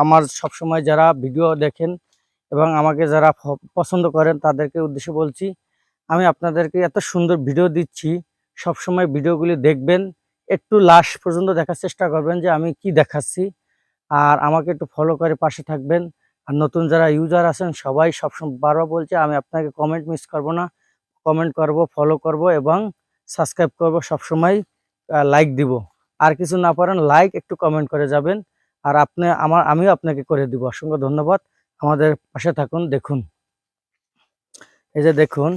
আমার সবসময় যারা ভিডিও দেখেন এবং আমাকে যারা পছন্দ করেন তাদেরকে উদ্দেশ্যে বলছি, আমি আপনাদেরকে এত সুন্দর ভিডিও দিচ্ছি, সবসময় ভিডিওগুলি দেখবেন, একটু লাস্ট পর্যন্ত দেখার চেষ্টা করবেন যে আমি কি দেখাচ্ছি। আর আমাকে একটু ফলো করে পাশে থাকবেন। আর নতুন যারা ইউজার আছেন সবাই সবসময় বারবার বলছে, আমি আপনাকে কমেন্ট মিস করব না, কমেন্ট করব, ফলো করব এবং সাবস্ক্রাইব করব, সবসময় লাইক দিব। আর কিছু না পারেন লাইক একটু কমেন্ট করে যাবেন। আর আমিও আপনাকে করে দিব। অসংখ্য ধন্যবাদ। আমাদের পাশে থাকুন। দেখুন, এই যে দেখুন,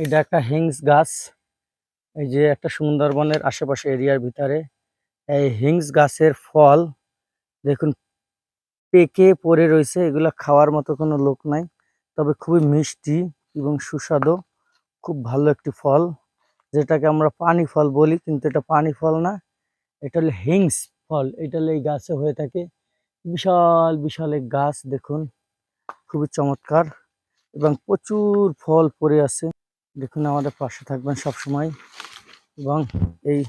এটা একটা হিংস গাছ। এই যে একটা সুন্দরবনের আশেপাশে এরিয়ার ভিতরে এই হিংস গাছের ফল দেখুন পেকে পড়ে রয়েছে। এগুলা খাওয়ার মতো কোনো লোক নাই, তবে খুবই মিষ্টি এবং সুস্বাদু। খুব ভালো একটি ফল, যেটাকে আমরা পানি ফল বলি, কিন্তু এটা পানি ফল না, এটা হলো হিংস ফল। এটা হলো এই গাছে হয়ে থাকে। বিশাল বিশাল এক গাছ দেখুন, খুবই চমৎকার এবং প্রচুর ফল পড়ে আছে। দেখুন, আমাদের পাশে থাকবেন সব সময়। এবং এই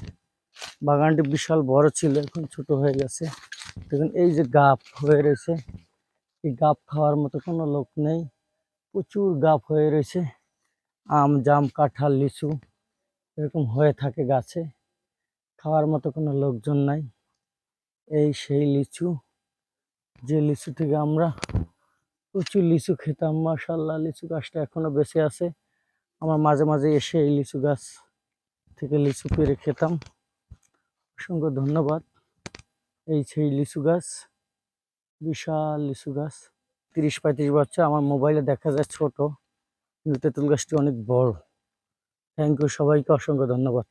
বাগানটি বিশাল বড় ছিল, এখন ছোট হয়ে গেছে। দেখুন, এই যে গাব হয়ে রয়েছে, এই গাব খাওয়ার মতো কোনো লোক নেই, প্রচুর গাব হয়ে রয়েছে। আম, জাম, কাঁঠাল, লিচু এরকম হয়ে থাকে গাছে, খাওয়ার মতো কোনো লোকজন নাই। এই সেই লিচু, যে লিচু থেকে আমরা প্রচুর লিচু খেতাম। মাশাআল্লাহ, লিচু গাছটা এখনো বেঁচে আছে। আমার মাঝে মাঝে এসে এই লিচু গাছ থেকে লিচু পেড়ে খেতাম। অসংখ্য ধন্যবাদ। এই সেই লিচু গাছ, বিশাল লিচু গাছ, 30-35 বছর। আমার মোবাইলে দেখা যায় ছোট, কিন্তু তেঁতুল গাছটি অনেক বড়। থ্যাংক ইউ, সবাইকে অসংখ্য ধন্যবাদ।